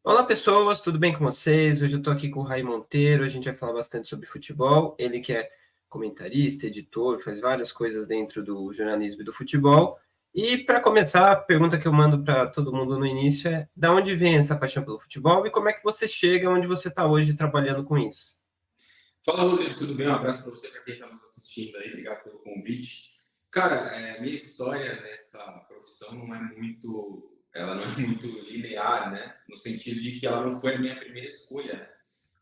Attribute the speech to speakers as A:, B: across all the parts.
A: Olá pessoas, tudo bem com vocês? Hoje eu estou aqui com o Rai Monteiro, a gente vai falar bastante sobre futebol. Ele que é comentarista, editor, faz várias coisas dentro do jornalismo e do futebol. E para começar, a pergunta que eu mando para todo mundo no início é: da onde vem essa paixão pelo futebol e como é que você chega onde você está hoje trabalhando com isso?
B: Fala, Rodrigo, tudo bem? Um abraço para você, para quem está nos assistindo aí, obrigado pelo convite. Cara, minha história nessa profissão ela não é muito linear, né? No sentido de que ela não foi a minha primeira escolha, né?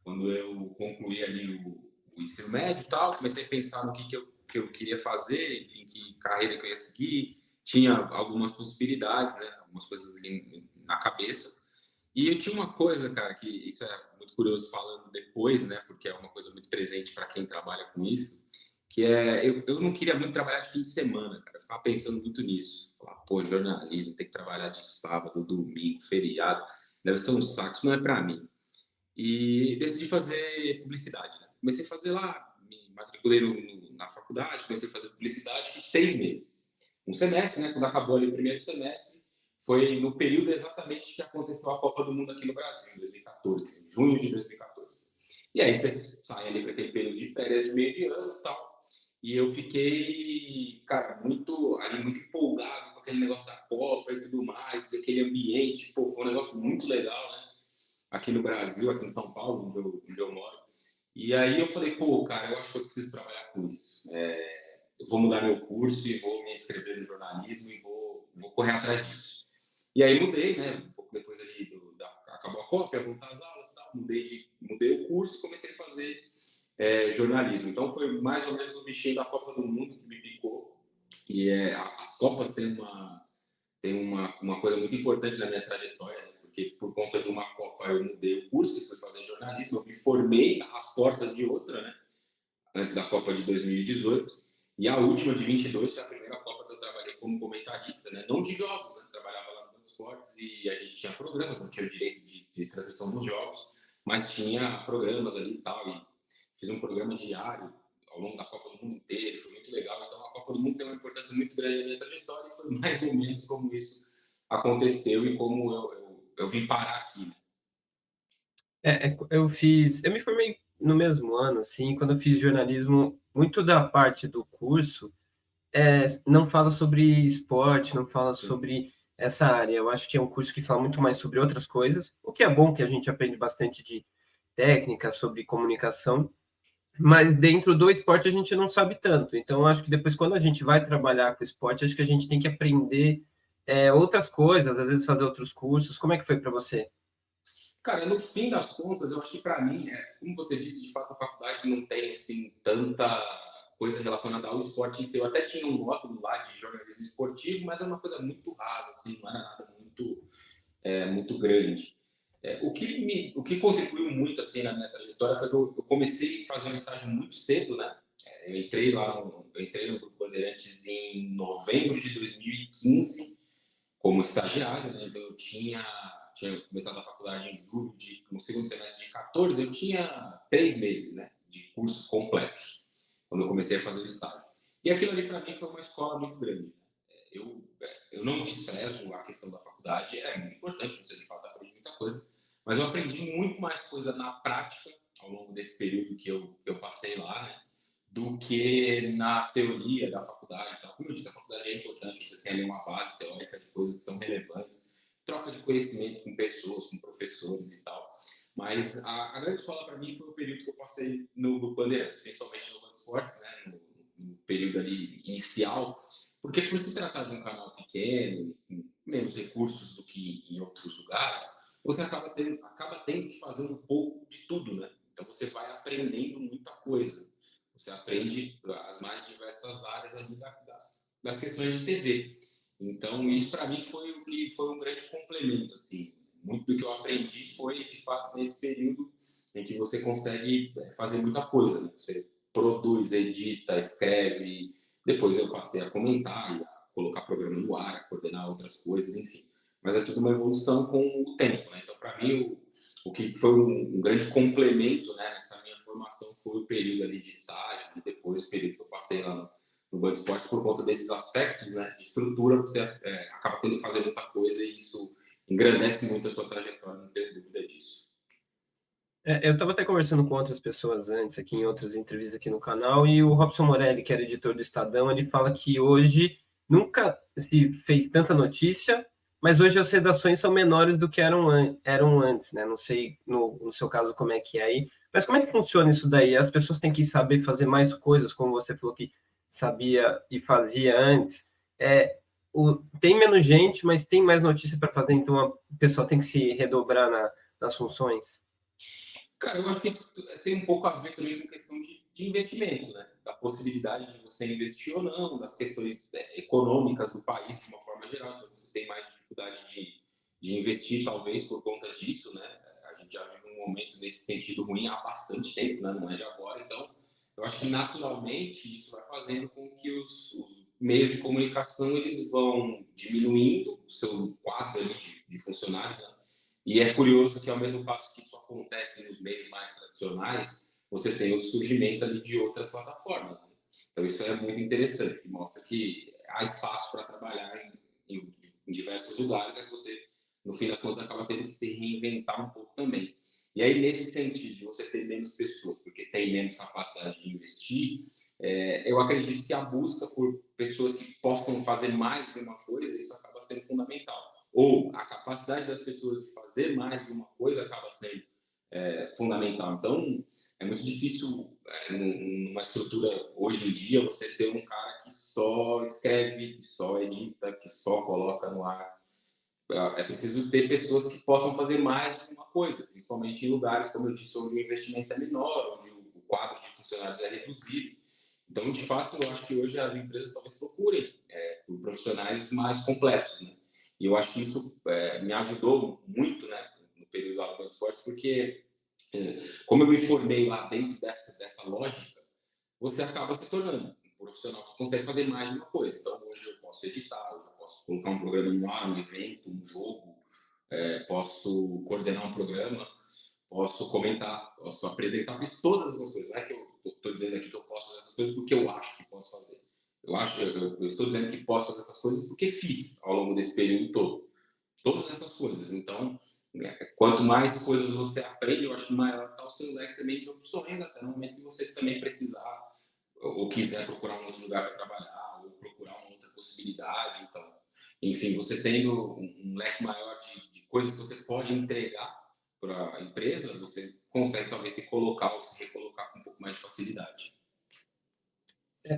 B: Quando eu concluí ali o ensino médio e tal, comecei a pensar no que eu queria fazer, enfim, que carreira que eu ia seguir. Tinha algumas possibilidades, né? Algumas coisas ali na cabeça. E eu tinha uma coisa, cara, que isso é muito curioso falando depois, né? Porque é uma coisa muito presente para quem trabalha com isso, que é eu não queria muito trabalhar de fim de semana, cara. Eu ficava pensando muito nisso. Falar, pô, jornalismo, tem que trabalhar de sábado, domingo, feriado, deve ser um saco, isso não é para mim. E decidi fazer publicidade, né? Comecei a fazer lá, me matriculei na faculdade, comecei a fazer publicidade, fiz 6 meses. Um semestre, né? Quando acabou ali o primeiro semestre, foi no período exatamente que aconteceu a Copa do Mundo aqui no Brasil, em 2014, em junho de 2014. E aí você sai ali para aquele período de férias de meio de ano e tal. E eu fiquei, cara, muito empolgado com aquele negócio da Copa e tudo mais, aquele ambiente, pô, foi um negócio muito legal, né? Aqui no Brasil, aqui em São Paulo, onde eu moro. E aí eu falei, pô, cara, eu acho que eu preciso trabalhar com isso. Eu vou mudar meu curso e vou me inscrever no jornalismo e vou correr atrás disso. E aí mudei, né? Um pouco depois ali acabou a Copa, ia voltar às aulas, tal, mudei o curso e comecei a fazer jornalismo. Então foi mais ou menos o bichinho da Copa do Mundo que me picou. E as Copas têm uma coisa muito importante na minha trajetória, né? Porque por conta de uma Copa eu mudei o curso e fui fazer jornalismo, eu me formei às portas de outra, né? Antes da Copa de 2018, e a última de 22 foi a primeira Copa que eu trabalhei como comentarista, né? Não de jogos, né? Trabalhava lá no Band Esportes e a gente tinha programas, não tinha o direito de transmissão dos jogos, mas tinha programas ali e tal, e fiz um programa diário ao longo da Copa do Mundo inteiro, foi muito legal. Então a Copa do Mundo tem uma importância muito grande na minha trajetória e foi mais ou menos como isso aconteceu e como eu vim parar aqui, né?
A: Eu me formei no mesmo ano, assim, quando eu fiz jornalismo, muito da parte do curso não fala sobre esporte, não fala
B: Sim.
A: sobre essa área. Eu acho que é um curso que fala muito mais sobre outras coisas, o que é bom, que a gente aprende bastante de técnica, sobre comunicação, mas dentro do esporte a gente não sabe tanto. Então, eu acho que depois, quando a gente vai trabalhar com esporte, acho que a gente tem que aprender outras coisas, às vezes fazer outros cursos. Como é que foi para você?
B: Cara, no fim das contas, eu acho que para mim, como você disse, de fato a faculdade não tem assim tanta coisa relacionada ao esporte em si. Eu até tinha um módulo lá de jornalismo esportivo, mas é uma coisa muito rasa, assim, não era nada muito grande. O que contribuiu muito assim na minha trajetória foi que eu comecei a fazer um estágio muito cedo, né? Eu entrei no Grupo Bandeirantes em novembro de 2015 como estagiário, né? Então eu tinha começado a faculdade no segundo semestre de 14, eu tinha 3 meses, né, de cursos completos, quando eu comecei a fazer o estágio. E aquilo ali para mim foi uma escola muito grande, né? Eu não desprezo a questão da faculdade, é muito importante, você de fato aprende muita coisa, mas eu aprendi muito mais coisa na prática ao longo desse período que eu passei lá, né, do que na teoria da faculdade. Então, como eu disse, a faculdade é importante, você tem ali uma base teórica de coisas que são relevantes, troca de conhecimento com pessoas, com professores e tal. Mas a grande escola para mim foi o período que eu passei no Bandeirantes, principalmente no Band Esportes, né, no período ali inicial, porque por se tratar de um canal pequeno, com menos recursos do que em outros lugares, você acaba tendo que fazer um pouco de tudo, né? Então você vai aprendendo muita coisa. Você aprende as mais diversas áreas ali das questões de TV. Então, isso para mim foi um grande complemento. Assim. Muito do que eu aprendi foi, de fato, nesse período em que você consegue fazer muita coisa. Né? Você produz, edita, escreve. Depois eu passei a comentar, a colocar programa no ar, a coordenar outras coisas, enfim. Mas é tudo uma evolução com o tempo. Né? Então, para mim, o que foi um grande complemento, né, nessa minha formação foi o período ali de estágio e depois o período que eu passei lá no Band Esportes por conta desses aspectos, né, de estrutura, você acaba tendo que fazer muita coisa e isso engrandece muito a sua trajetória, não tenho dúvida disso.
A: Eu estava até conversando com outras pessoas antes, aqui em outras entrevistas aqui no canal, e o Robson Morelli, que era editor do Estadão, ele fala que hoje nunca se fez tanta notícia, mas hoje as redações são menores do que eram antes, né? Não sei no seu caso como é que é aí, mas como é que funciona isso daí? As pessoas têm que saber fazer mais coisas, como você falou que sabia e fazia antes. Tem menos gente, mas tem mais notícia para fazer, então o pessoal tem que se redobrar nas funções.
B: Cara, eu acho que tem um pouco a ver também com questão de investimento, né? Da possibilidade de você investir ou não, das questões econômicas do país de uma forma geral. Então, você tem mais dificuldade de investir, talvez, por conta disso, né? A gente já vive um momento nesse sentido ruim há bastante tempo, né? Não é de agora. Então, eu acho que naturalmente isso vai fazendo com que os meios de comunicação eles vão diminuindo o seu quadro ali de funcionários, né? E é curioso que, ao mesmo passo que isso acontece nos meios mais tradicionais, você tem o surgimento ali de outras plataformas, né? Então, isso é muito interessante, que mostra que há espaço para trabalhar em diversos lugares, é que você, no fim das contas, acaba tendo que se reinventar um pouco também. E aí, nesse sentido, de você ter menos pessoas, porque tem menos capacidade de investir, eu acredito que a busca por pessoas que possam fazer mais de uma coisa, isso acaba sendo fundamental. Ou a capacidade das pessoas de fazer mais de uma coisa acaba sendo fundamental. Então, é muito difícil, numa estrutura hoje em dia, você ter um cara que só escreve, que só edita, que só coloca no ar. É preciso ter pessoas que possam fazer mais de uma coisa, principalmente em lugares, como eu disse, onde o investimento é menor, onde o quadro de funcionários é reduzido. Então, de fato, eu acho que hoje as empresas talvez procurem por profissionais mais completos, né? E eu acho que isso me ajudou muito, né, no período lá do esportes, porque como eu me formei lá dentro dessa lógica, você acaba se tornando um profissional que consegue fazer mais de uma coisa. Então, hoje eu posso editar, hoje eu posso colocar um programa no ar, um evento, um jogo, posso coordenar um programa, posso comentar, posso apresentar, fiz todas essas coisas. Não é que eu estou dizendo aqui que eu posso fazer essas coisas porque eu acho que posso fazer. Eu estou dizendo que posso fazer essas coisas porque fiz ao longo desse período todo. Todas essas coisas. Então, quanto mais coisas você aprende, eu acho que maior está o seu leque também de opções, até no momento que você também precisar ou quiser procurar um outro lugar para trabalhar, ou procurar uma outra possibilidade. Então, enfim, você tendo um leque maior de coisas que você pode entregar para a empresa, você consegue talvez se colocar ou se recolocar com um pouco mais de facilidade.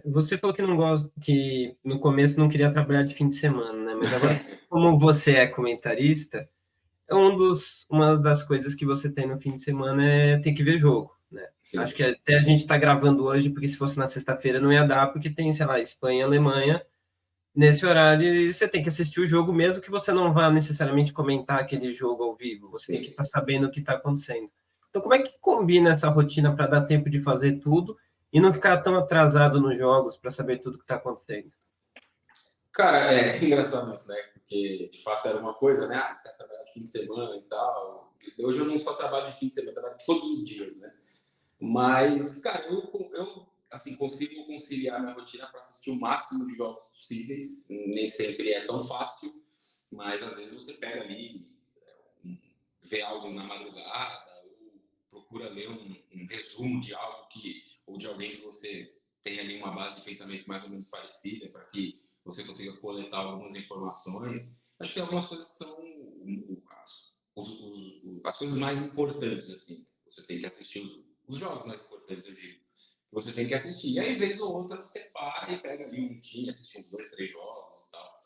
A: Você falou que não gosta, que no começo não queria trabalhar de fim de semana, né? Mas agora, como você é comentarista, uma das coisas que você tem no fim de semana é ter que ver jogo, né?
B: Sim.
A: Acho que até a gente está gravando hoje, porque se fosse na sexta-feira não ia dar, porque tem, sei lá, Espanha, Alemanha, nesse horário e você tem que assistir o jogo, mesmo que você não vá necessariamente comentar aquele jogo ao vivo, você tem que estar sabendo o que está acontecendo. Então, como é que combina essa rotina para dar tempo de fazer tudo e não ficar tão atrasado nos jogos para saber tudo que está acontecendo?
B: Cara, é engraçado isso, né? Porque de fato era uma coisa, né? Quer trabalhar de fim de semana e tal. Hoje eu não só trabalho de fim de semana, eu trabalho todos os dias, né? Mas, cara, eu assim, consigo conciliar minha rotina para assistir o máximo de jogos possíveis. Nem sempre é tão fácil, mas às vezes você pega ali, vê algo na madrugada, ou procura ler um resumo de algo ou de alguém que você tem ali uma base de pensamento mais ou menos parecida, para que você consiga coletar algumas informações. Acho que tem algumas coisas que são as coisas mais importantes, assim. Você tem que assistir os jogos mais importantes, eu digo. Você tem que assistir. E aí, vez ou outra, você para e pega ali um time, assiste uns 2, 3 jogos e tal.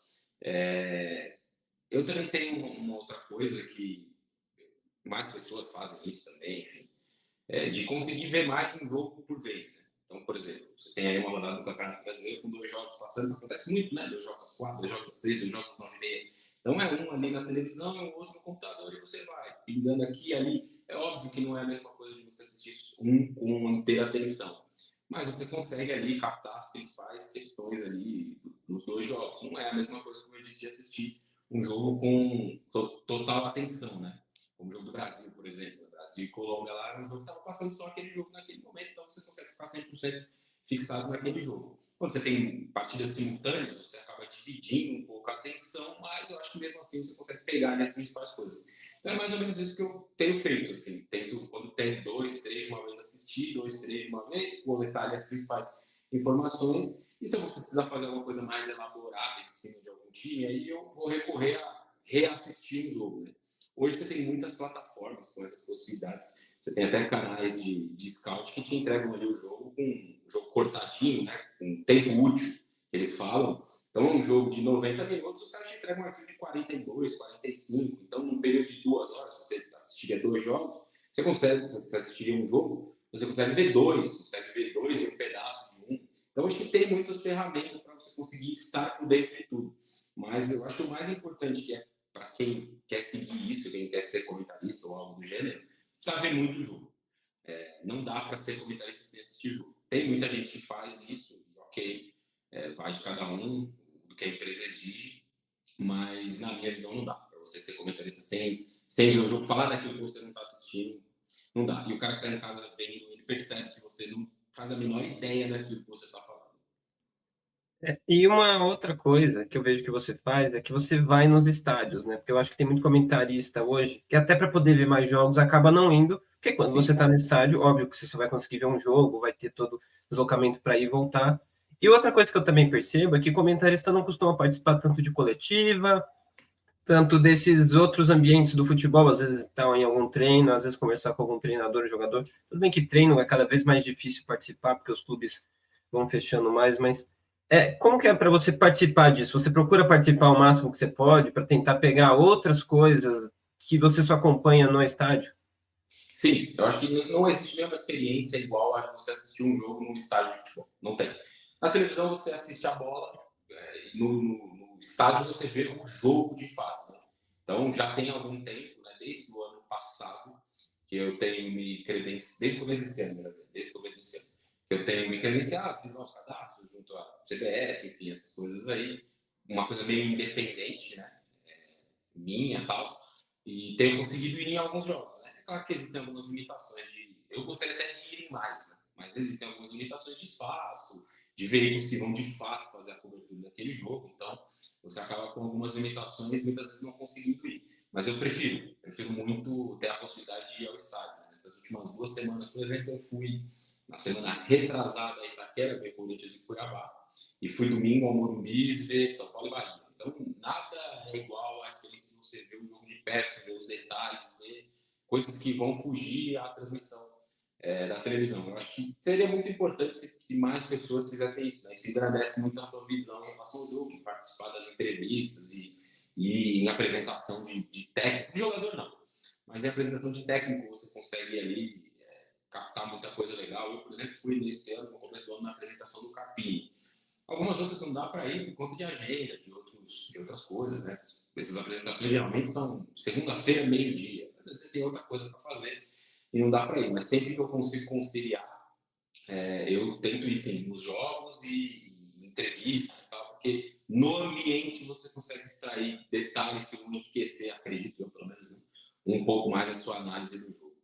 B: Eu também tenho uma outra coisa que mais pessoas fazem isso também, enfim, de conseguir ver mais de um jogo por vez, né? Então, por exemplo, você tem aí uma rodada do Campeonato Brasileiro com 2 jogos passando, isso acontece muito, né? 2 jogos às 4, 2 jogos às 6, 2 jogos às 9h30. Então, é um ali na televisão e o outro no computador e você vai pingando aqui e ali. É óbvio que não é a mesma coisa de você assistir um com uma inteira atenção, mas você consegue ali captar as principais questões ali dos 2 jogos. Não é a mesma coisa, como eu disse, de assistir um jogo com total atenção, né? Como o jogo do Brasil, por exemplo. Brasil e Colômbia lá era um jogo que estava passando só aquele jogo naquele momento, então você consegue ficar 100% fixado naquele jogo. Quando você tem partidas simultâneas, você acaba dividindo um pouco a atenção, mas eu acho que mesmo assim você consegue pegar as principais coisas. Então é mais ou menos isso que eu tenho feito, assim, tento, quando tem 2, 3 de uma vez, assistir 2, 3 de uma vez, coletar as principais informações, e se eu vou precisar fazer alguma coisa mais elaborada em cima de algum time, aí eu vou recorrer a reassistir um jogo, né? Hoje você tem muitas plataformas com essas possibilidades, você tem até canais de scout que te entregam ali o jogo com um jogo cortadinho, né? Com tempo útil, eles falam. Então, um jogo de 90 minutos, os caras te entregam um arquivo de 42, 45. Então, num período de 2 horas, se você assistiria 2 jogos, você consegue, se você assistiria um jogo, você consegue ver dois em um pedaço de um. Então, acho que tem muitas ferramentas para você conseguir estar por dentro de tudo. Mas eu acho que o mais importante, que é para quem quer seguir isso, quem quer ser comentarista ou algo do gênero, precisa ver muito jogo. Não dá para ser comentarista sem assistir jogo. Tem muita gente que faz isso, ok, vai de cada um, do que a empresa exige, mas na minha visão não dá para você ser comentarista sem ver o jogo, falar daquilo que você não está assistindo, não dá. E o cara que está em casa vendo, ele percebe que você não faz a menor ideia daquilo que você está falando.
A: E uma outra coisa que eu vejo que você faz é que você vai nos estádios, né? Porque eu acho que tem muito comentarista hoje que até para poder ver mais jogos acaba não indo, porque quando
B: Sim.
A: você está no estádio, óbvio que você só vai conseguir ver um jogo, vai ter todo o deslocamento para ir e voltar. E outra coisa que eu também percebo é que comentarista não costuma participar tanto de coletiva, tanto desses outros ambientes do futebol, às vezes estão em algum treino, às vezes conversar com algum treinador, jogador. Tudo bem que treino é cada vez mais difícil participar, porque os clubes vão fechando mais, mas como que é para você participar disso? Você procura participar o máximo que você pode para tentar pegar outras coisas que você só acompanha no estádio?
B: Sim, eu acho que não existe nenhuma experiência igual a você assistir um jogo num estádio de futebol. Não tem. Na televisão você assiste a bola, no estádio você vê um jogo de fato. Né? Então já tem algum tempo, né, desde o ano passado, que eu tenho me credenciado, desde o começo desse ano, desde o começo desse ano, que eu tenho me credenciado, fiz nosso cadastro junto à CBF, enfim, essas coisas aí. Uma coisa meio independente, né? Minha e tal. E tenho conseguido ir em alguns jogos. Né? É claro que existem algumas limitações eu gostaria até de ir em mais, né? Mas existem algumas limitações de espaço, de veículos que vão de fato fazer a cobertura daquele jogo. Então, você acaba com algumas limitações e muitas vezes não conseguindo ir. Mas eu prefiro muito ter a possibilidade de ir ao estádio. Né? Nessas últimas 2 semanas, por exemplo, eu fui na semana retrasada a Itaquera, ver Corinthians e Cuiabá, e fui domingo ao Morumbi ver São Paulo e Bahia. Então, nada é igual à experiência de você ver o jogo de perto, ver os detalhes, ver coisas que vão fugir à transmissão da televisão. Eu acho que seria muito importante se mais pessoas fizessem isso. Né? Isso engrandece muito a sua visão em relação ao jogo, em participar das entrevistas e em apresentação de técnico. De jogador, não. Mas em apresentação de técnico, você consegue ali captar muita coisa legal. Eu, por exemplo, fui nesse ano, no começo do ano, na apresentação do Carpini. Algumas outras não dá para ir por conta de agenda, de outras coisas. Né? Essas apresentações geralmente são segunda-feira, meio-dia. Às vezes você tem outra coisa para fazer e não dá para ir. Mas sempre que eu consigo conciliar, eu tento ir sim, nos jogos e entrevistas, tal, porque no ambiente você consegue extrair detalhes que vão enriquecer, acredito eu, pelo menos, um pouco mais a sua análise do jogo.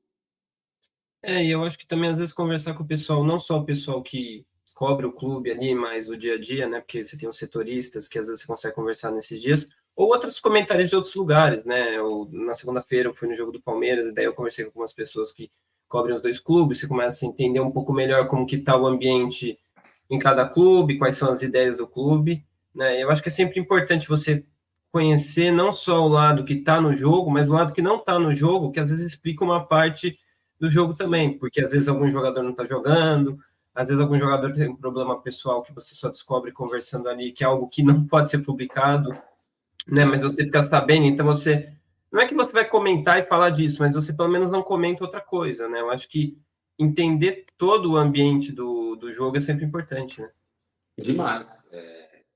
A: E eu acho que também às vezes conversar com o pessoal, não só o pessoal que cobre o clube ali, mas o dia a dia, né? Porque você tem os setoristas que às vezes você consegue conversar nesses dias, ou outros comentários de outros lugares, né? Na segunda-feira eu fui no jogo do Palmeiras, e daí eu conversei com algumas pessoas que cobrem os dois clubes, você começa a entender um pouco melhor como que está o ambiente em cada clube, quais são as ideias do clube, né? Eu acho que é sempre importante você conhecer não só o lado que está no jogo, mas o lado que não está no jogo, que às vezes explica uma parte do jogo também, porque às vezes algum jogador não está jogando, às vezes algum jogador tem um problema pessoal que você só descobre conversando ali, que é algo que não pode ser publicado, né? Mas você fica sabendo, então você. Não é que você vai comentar e falar disso, mas você pelo menos não comenta outra coisa, né? Eu acho que entender todo o ambiente do jogo é sempre importante, né?
B: Demais.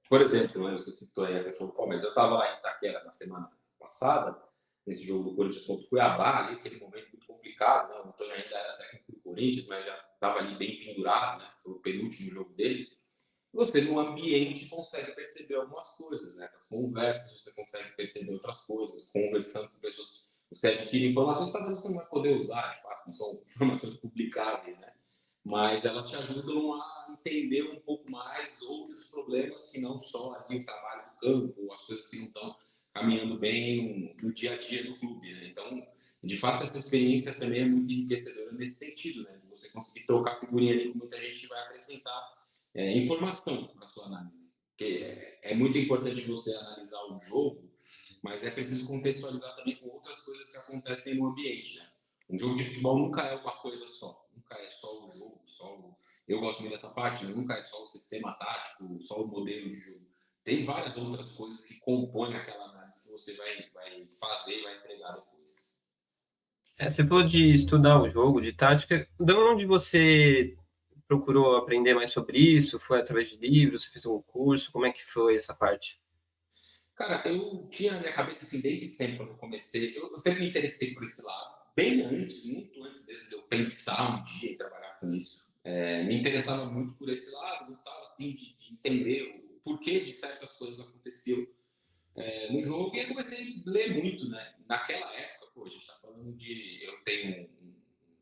B: Por exemplo, né, você citou aí a questão do Palmeiras. Eu estava lá em Itaquera na semana passada, nesse jogo do Corinthians contra o Cuiabá, ali, aquele momento muito complicado. Né? O Antônio ainda era técnico do Corinthians, mas já estava ali bem pendurado, né? Foi o penúltimo jogo dele. Você, no ambiente, consegue perceber algumas coisas, né? Essas conversas, você consegue perceber outras coisas, conversando com pessoas. Você adquire informações que talvez você não vai poder usar, de fato, não são informações publicáveis, né? Mas elas te ajudam a entender um pouco mais outros problemas que não só ali o trabalho do campo, as coisas que não estão caminhando bem no dia a dia do clube, né? Então, de fato, essa experiência também é muito enriquecedora nesse sentido, né? De você conseguir trocar figurinha ali com muita gente que vai acrescentar informação para a sua análise. Porque é muito importante você analisar o jogo, mas é preciso contextualizar também com outras coisas que acontecem no ambiente, né? Um jogo de futebol nunca é uma coisa só. Nunca é só o jogo, eu gosto muito dessa parte, nunca é só o sistema tático, só o modelo de jogo. Tem várias outras coisas que compõem aquela análise que você vai fazer e vai entregar depois.
A: Você falou de estudar o jogo, de tática. De onde você procurou aprender mais sobre isso? Foi através de livros? Você fez um curso? Como é que foi essa parte?
B: Cara, eu tinha na minha cabeça, assim, desde sempre, quando eu comecei, eu sempre me interessei por esse lado, bem antes, muito antes mesmo de eu pensar um dia em trabalhar com isso. Me interessava muito por esse lado, gostava, assim, de entender o porquê de certas coisas aconteciam no jogo, e aí comecei a ler muito, né? Naquela época, pô, a gente tá falando de... Eu tenho um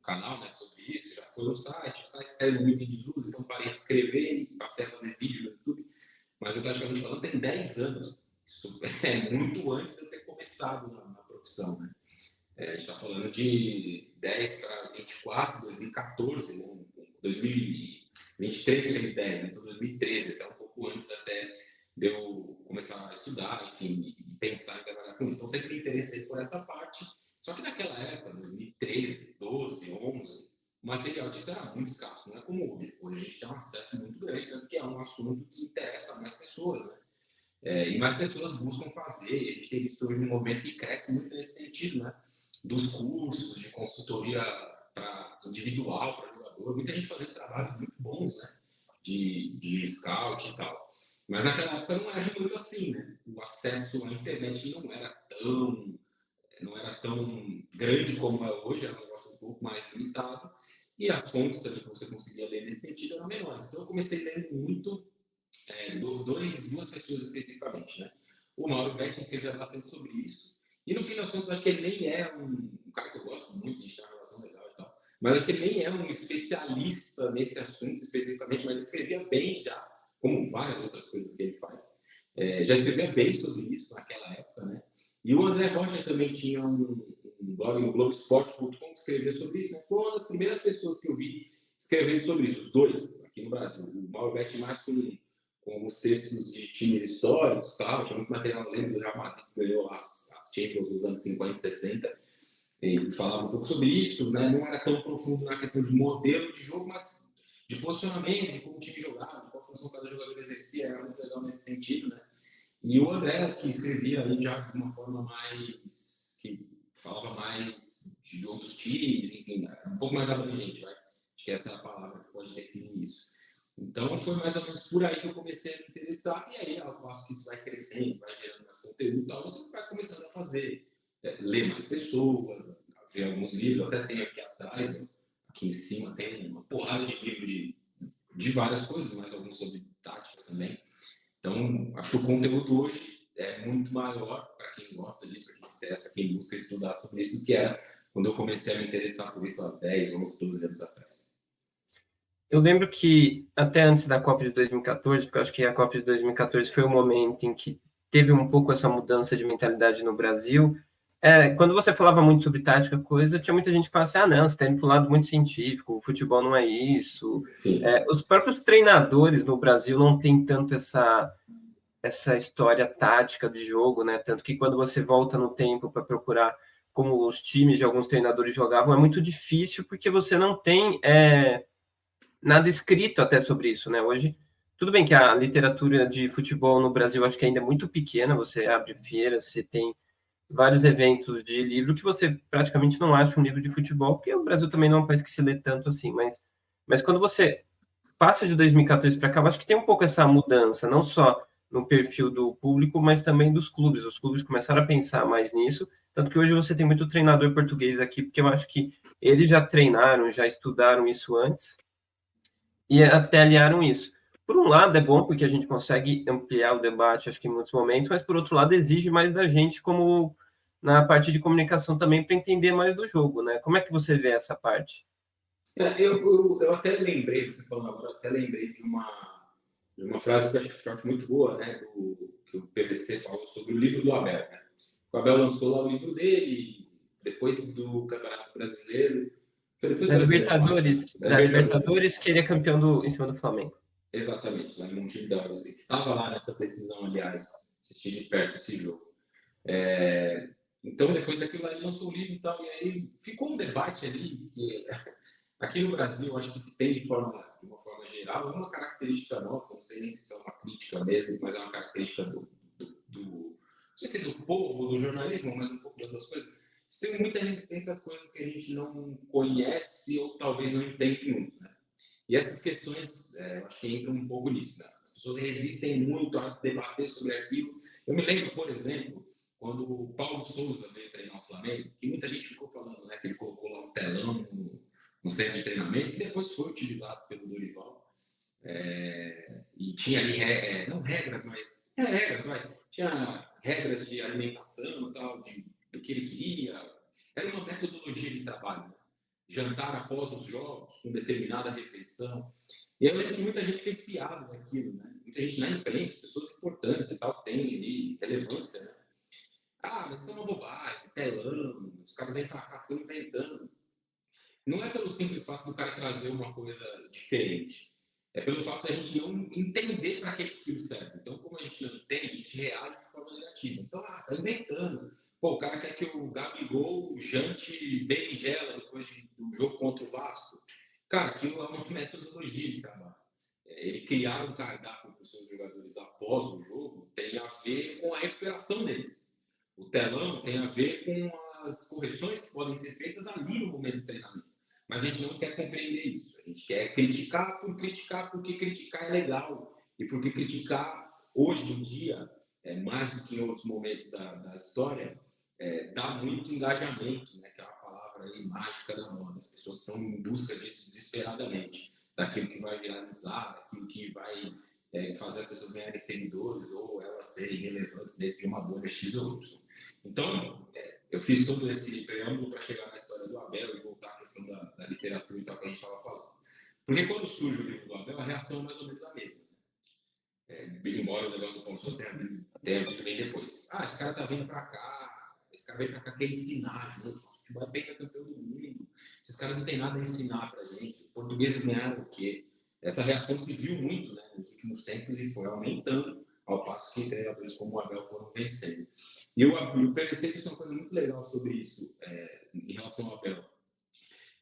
B: canal, né, sobre isso, já foi no site, o site saiu muito em desuso, então parei de escrever e passei a fazer vídeo no YouTube, mas eu praticamente falando, tem 10 anos. Isso é muito antes de eu ter começado na profissão, né? A gente está falando de 10 para 24, 2014, né? 2023 fez 10, né? Então 2013, até um pouco antes até de eu começar a estudar, enfim, e pensar em trabalhar com isso. Então sempre me interessei por essa parte. Só que naquela época, 2013, 12, 11, o material disso era muito escasso, não é como hoje. Hoje a gente tem um acesso muito grande, tanto que é um assunto que interessa a mais pessoas, né? E mais pessoas buscam fazer, e a gente tem visto hoje um movimento que cresce muito nesse sentido, né? Dos cursos de consultoria individual para jogador, muita gente fazendo trabalhos muito bons, né? De scout e tal. Mas naquela época não era muito assim, né? O acesso à internet não era tão grande como é hoje, era um negócio um pouco mais limitado, e as fontes também que você conseguia ler nesse sentido eram menores. Então eu comecei lendo muito duas pessoas especificamente, né? O Mauro Betti escreveu bastante sobre isso, e no fim das contas, acho que ele nem é um cara que eu gosto muito, a gente tem uma relação legal e tal, mas acho que ele nem é um especialista nesse assunto especificamente, mas escrevia bem já, como várias outras coisas que ele faz. Já escrevia bem sobre isso naquela época, né? E o André Rocha também tinha um blog no Globoesporte.com que escrevia sobre isso, né? Foi uma das primeiras pessoas que eu vi escrevendo sobre isso, os dois, aqui no Brasil. O Mauro Betti mais com os textos de times históricos, tal, tinha muito material, lembro do Real Madrid que ganhou as Champions nos anos 50 e 60, e falava um pouco sobre isso, né? Não era tão profundo na questão de modelo de jogo, mas de posicionamento, de como o time jogava, de qual função cada jogador exercia, era muito legal nesse sentido, né? E o André, que escrevia aí já de uma forma mais, que falava mais de outros times, enfim, um pouco mais abrangente, vai? Acho que essa é a palavra que pode definir isso. Então foi mais ou menos por aí que eu comecei a me interessar, e aí ao passo que isso vai crescendo, vai gerando mais conteúdo e tal, você vai começando a fazer, ler mais pessoas, ver alguns livros, até tenho aqui atrás, aqui em cima tem uma porrada de livros de várias coisas, mas alguns sobre tática também. Então acho que o conteúdo hoje é muito maior para quem gosta disso, para quem se interessa, para quem busca estudar sobre isso, do que era quando eu comecei a me interessar por isso há 10, 11, 12 anos atrás.
A: Eu lembro que até antes da Copa de 2014, porque eu acho que a Copa de 2014 foi o momento em que teve um pouco essa mudança de mentalidade no Brasil. Quando você falava muito sobre tática, coisa, tinha muita gente que falava assim, ah, não, você está indo para o lado muito científico, o futebol não é isso. Os próprios treinadores no Brasil não têm tanto essa história tática de jogo, né? Tanto que quando você volta no tempo para procurar como os times de alguns treinadores jogavam, é muito difícil porque você não tem nada escrito até sobre isso, né? Hoje, tudo bem que a literatura de futebol no Brasil acho que ainda é muito pequena, você abre feiras, você tem vários eventos de livro que você praticamente não acha um livro de futebol, porque o Brasil também não é um país que se lê tanto assim, mas quando você passa de 2014 para cá, eu acho que tem um pouco essa mudança, não só no perfil do público, mas também dos clubes. Os clubes começaram a pensar mais nisso, tanto que hoje você tem muito treinador português aqui, porque eu acho que eles já treinaram, já estudaram isso antes, e até aliaram isso. Por um lado, é bom porque a gente consegue ampliar o debate, acho que em muitos momentos, mas por outro lado, exige mais da gente, como na parte de comunicação também, para entender mais do jogo, né? Como é que você vê essa parte?
B: Eu até lembrei, você falando agora, eu até lembrei de uma frase que eu acho muito boa, né? Que o PVC falou sobre o livro do Abel, né? O Abel lançou lá o livro dele, depois do Campeonato Brasileiro. Foi depois do
A: Da
B: Brasileiro, eu acho.
A: Da Libertadores, que ele é campeão em cima do Flamengo.
B: Exatamente, lá em Montevidéu. Estava lá nessa decisão, aliás, assisti de perto esse jogo. Então, depois daquilo lá, ele lançou o livro e tal, e aí ficou um debate ali, que aqui no Brasil, acho que se tem de uma forma geral, é uma característica nossa, não sei nem se é uma crítica mesmo, mas é uma característica não sei se do povo, do jornalismo, mas um pouco das duas coisas. Tem muita resistência às coisas que a gente não conhece ou talvez não entende muito, né? E essas questões, eu acho que entram um pouco nisso, né? As pessoas resistem muito a debater sobre aquilo. Eu me lembro, por exemplo, quando o Paulo Souza veio treinar o Flamengo, que muita gente ficou falando, né, que ele colocou lá um telão no centro de treinamento, que depois foi utilizado pelo Dorival. E tinha ali, não regras, mas regras, vai. Tinha regras de alimentação e tal, do que ele queria. Era uma metodologia de trabalho, né? Jantar após os jogos, com determinada refeição. E eu lembro que muita gente fez piada daquilo, né? Muita gente na imprensa, pessoas importantes e tal, tem ali relevância, né? Isso é uma bobagem, telão, os caras vêm pra cá, ficam inventando. Não é pelo simples fato do cara trazer uma coisa diferente. É pelo fato da gente não entender para que aquilo serve. Então, como a gente não entende, a gente reage de forma negativa. Então, tá inventando. Pô, o cara quer que o Gabigol jante berinjela depois do jogo contra o Vasco. Cara, aquilo é uma metodologia de trabalho. Ele criar um cardápio para os seus jogadores após o jogo tem a ver com a recuperação deles. O telão tem a ver com as correções que podem ser feitas ali no momento do treinamento. Mas a gente não quer compreender isso. A gente quer criticar porque criticar é legal. E porque criticar, hoje em dia, mais do que em outros momentos da história, dá muito engajamento, né? Que é uma palavra aí mágica da moda. As pessoas estão em busca disso desesperadamente. Daquilo que vai viralizar, daquilo que vai fazer as pessoas ganharem seguidores ou elas serem relevantes dentro de uma bolha X ou Y. Então, eu fiz todo esse preâmbulo para chegar na história do Abel e voltar à questão da literatura e tal que a gente estava falando. Porque quando surge o livro do Abel, a reação é mais ou menos a mesma. Embora o negócio do Paulo Souza tenha vindo bem depois. Esse cara tá vindo para cá, esse cara veio para cá, quer ensinar a gente, o futebol é campeão do mundo, esses caras não têm nada a ensinar para a gente, os portugueses ganharam o quê? Essa reação se viu muito, né, nos últimos tempos e foi aumentando, ao passo que treinadores como o Abel foram vencendo. E o PVC disse uma coisa muito legal sobre isso, em relação ao Abel,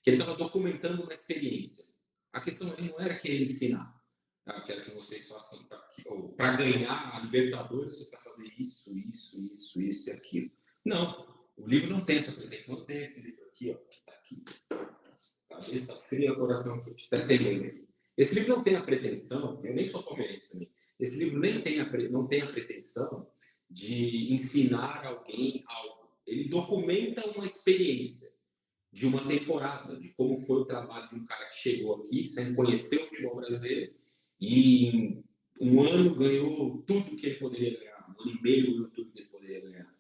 B: que ele estava documentando uma experiência. A questão ali não era querer ensinar, quero que vocês façam para ganhar a Libertadores, você precisa fazer isso e aquilo. Não, o livro não tem essa pretensão, não tem esse livro aqui, ó, que tá aqui. Cabeça fria, coração aqui. Esse livro não tem a pretensão, eu nem sou palmeirense também, esse livro não tem a pretensão de ensinar alguém algo. Ele documenta uma experiência de uma temporada, de como foi o trabalho de um cara que chegou aqui, sem conhecer o futebol brasileiro, e em um ano ganhou tudo que ele poderia ganhar, um ano e meio ganhou tudo que ele poderia ganhar.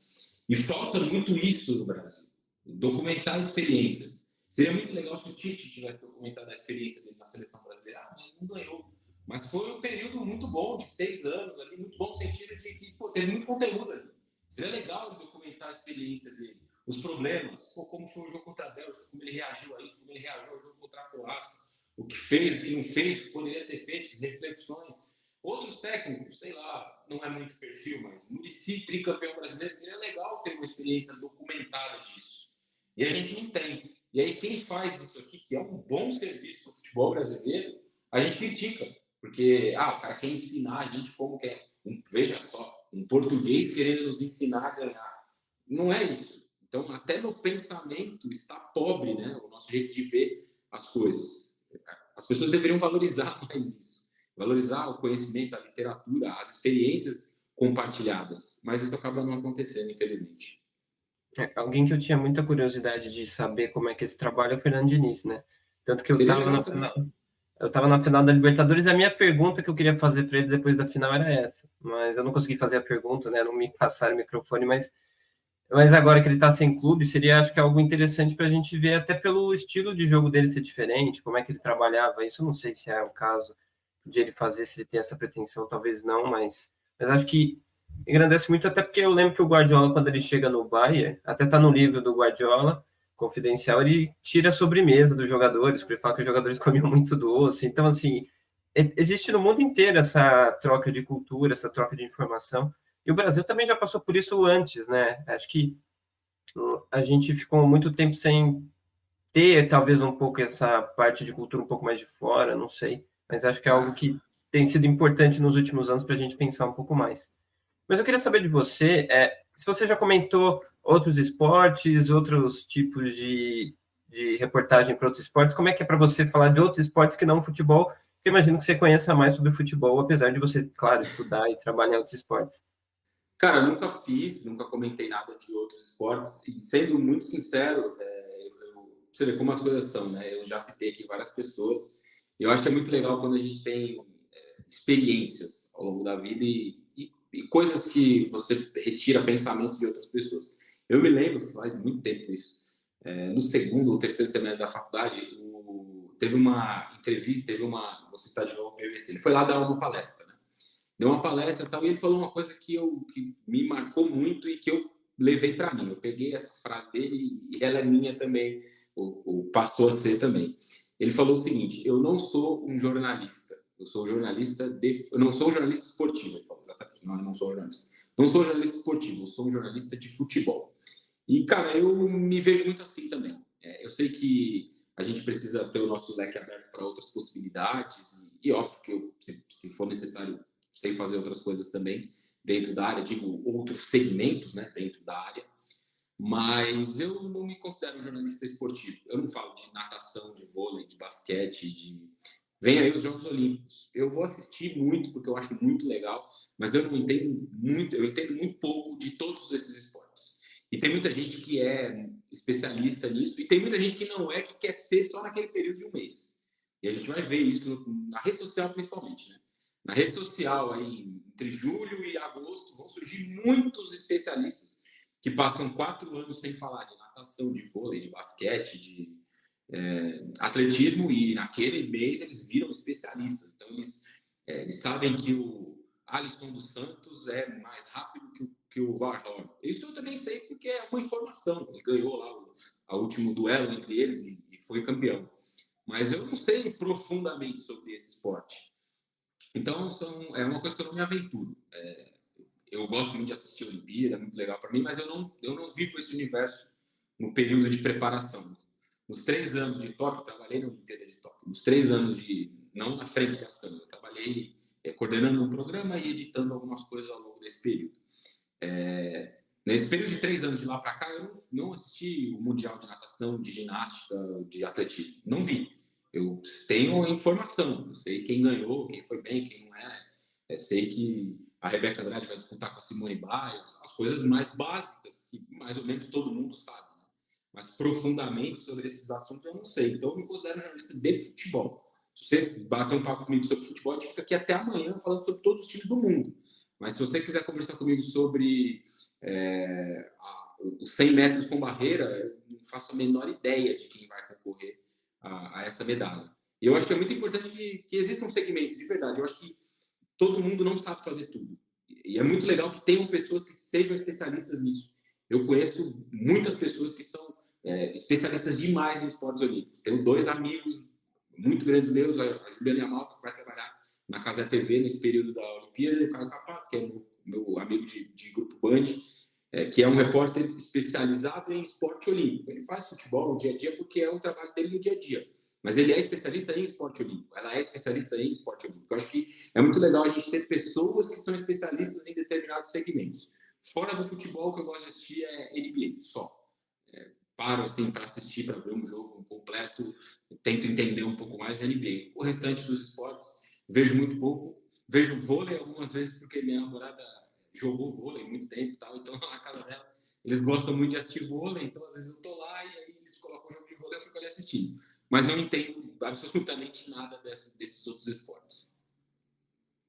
B: E falta muito isso no Brasil, documentar experiências. Seria muito legal se o Tite tivesse documentado a experiência dele na seleção brasileira. Ele não ganhou, mas foi um período muito bom, de 6 anos, ali, muito bom no sentido de que teve muito conteúdo ali. Seria legal documentar a experiência dele, os problemas, como foi o jogo contra a Bélgica, como ele reagiu a isso, como ele reagiu ao jogo contra a Croácia, o que fez, o que não fez, o que poderia ter feito, reflexões. Outros técnicos, sei lá, não é muito perfil, mas Muricy, tricampeão brasileiro, seria legal ter uma experiência documentada disso. E a gente não tem. E aí quem faz isso aqui, que é um bom serviço para o futebol brasileiro, a gente critica. Porque, o cara quer ensinar a gente como que é. Veja só, um português querendo nos ensinar a ganhar. Não é isso. Então, até no pensamento está pobre, né? O nosso jeito de ver as coisas. As pessoas deveriam valorizar mais isso. Valorizar o conhecimento, a literatura, as experiências compartilhadas. Mas isso acaba não acontecendo, infelizmente.
A: Alguém que eu tinha muita curiosidade de saber como é que esse trabalho é o Fernando Diniz, né? Tanto que eu
B: Seria
A: estava na final da Libertadores e a minha pergunta que eu queria fazer para ele depois da final era essa. Mas eu não consegui fazer a pergunta, né? Não me passaram o microfone, mas agora que ele está sem clube, seria, acho que, algo interessante para a gente ver, até pelo estilo de jogo dele ser diferente, como é que ele trabalhava. Isso eu não sei se é o caso de ele fazer, se ele tem essa pretensão, talvez não, mas acho que engrandece muito, até porque eu lembro que o Guardiola, quando ele chega no Bayern, até tá no livro do Guardiola, Confidencial, ele tira a sobremesa dos jogadores, porque ele fala que os jogadores comiam muito doce. Então, assim, existe no mundo inteiro essa troca de cultura, essa troca de informação. E o Brasil também já passou por isso antes, né? Acho que a gente ficou muito tempo sem ter, talvez, um pouco essa parte de cultura um pouco mais de fora, não sei. Mas acho que é algo
B: Ah,
A: que tem sido importante nos últimos anos para a gente pensar um pouco mais. Mas eu queria saber de você, se você já comentou outros esportes, outros tipos de reportagem para outros esportes, como é que é para você falar de outros esportes que não o futebol? Porque eu imagino que você conheça mais sobre futebol, apesar de você, claro, estudar e trabalhar em outros esportes.
B: cara, eu nunca fiz, nunca comentei nada de outros esportes, e sendo muito sincero, você vê como as coisas são, né? Eu já citei aqui várias pessoas, e eu acho que é muito legal quando a gente tem experiências ao longo da vida e coisas que você retira pensamentos de outras pessoas. Eu me lembro, faz muito tempo isso, no segundo ou terceiro semestre da faculdade, teve uma entrevista, vou citar de novo o PVC, ele foi lá dar uma palestra, né? Deu uma palestra e tal, e ele falou uma coisa que me marcou muito e que eu levei para mim. Eu peguei essa frase dele e ela é minha também, ou passou a ser também. Ele falou o seguinte: eu não sou um jornalista, eu sou jornalista eu não sou um jornalista esportivo. Ele falou exatamente, não, eu não sou jornalista. Não sou jornalista esportivo, eu sou um jornalista de futebol. E, cara, eu me vejo muito assim também. Eu sei que a gente precisa ter o nosso leque aberto para outras possibilidades, e óbvio que se for necessário, sei fazer outras coisas também dentro da área, digo, outros segmentos, né, dentro da área, mas eu não me considero um jornalista esportivo. Eu não falo de natação, de vôlei, de basquete, de... Vem aí os Jogos Olímpicos. Eu vou assistir muito, porque eu acho muito legal, mas eu não entendo muito, eu entendo muito pouco de todos esses esportes. E tem muita gente que é especialista nisso, e tem muita gente que não é, que quer ser só naquele período de um mês. E a gente vai ver isso na rede social, principalmente, né? Na rede social, aí, entre julho e agosto, vão surgir muitos especialistas que passam 4 anos sem falar de natação, de vôlei, de basquete, de atletismo, e naquele mês eles viram especialistas. Então, eles sabem que o Alisson dos Santos é mais rápido que o Varhorn. Isso eu também sei porque é uma informação. Ele ganhou lá o último duelo entre eles e foi campeão. Mas eu não sei profundamente sobre esse esporte. Então, é uma coisa que eu não me aventuro. Eu gosto muito de assistir a Olimpíada, é muito legal para mim, mas eu não vivo esse universo no período de preparação. Nos 3 anos de Tóquio, trabalhei na Olimpíada de Tóquio. Nos 3 anos não na frente das câmeras, trabalhei coordenando um programa e editando algumas coisas ao longo desse período. Nesse período de 3 anos de lá para cá, eu não assisti o Mundial de Natação, de Ginástica, de Atletismo. Não vi. Eu tenho informação, eu sei quem ganhou, quem foi bem, quem não é. Eu sei que a Rebeca Andrade vai disputar com a Simone Biles, as coisas mais básicas, que mais ou menos todo mundo sabe. Né? Mas profundamente sobre esses assuntos eu não sei. Então eu me considero jornalista de futebol. Se você bater um papo comigo sobre futebol, a gente fica aqui até amanhã falando sobre todos os times do mundo. Mas se você quiser conversar comigo sobre os 100 metros com barreira, eu não faço a menor ideia de quem vai concorrer a essa medalha. E eu acho que é muito importante que existam segmentos, de verdade. Eu acho que todo mundo não sabe fazer tudo. E é muito legal que tenham pessoas que sejam especialistas nisso. Eu conheço muitas pessoas que são especialistas demais em esportes olímpicos. Tenho 2 amigos muito grandes meus, a Juliana Yamalca, que vai trabalhar na Casa TV nesse período da Olimpíada, e o Caio Capato, que é meu amigo de Grupo Band, que é um repórter especializado em esporte olímpico. Ele faz futebol no dia a dia porque é o trabalho dele no dia a dia. Mas ele é especialista em esporte olímpico. Ela é especialista em esporte olímpico. Eu acho que é muito legal a gente ter pessoas que são especialistas em determinados segmentos. Fora do futebol, o que eu gosto de assistir é NBA, só. Paro assim para assistir, para ver um jogo completo, tento entender um pouco mais NBA. O restante dos esportes, vejo muito pouco. Vejo vôlei algumas vezes porque minha namorada jogou vôlei muito tempo e tal, então na casa dela eles gostam muito de assistir vôlei, então às vezes eu tô lá e aí eles colocam o jogo de vôlei e eu fico ali assistindo. Mas não entendo absolutamente nada desses outros esportes.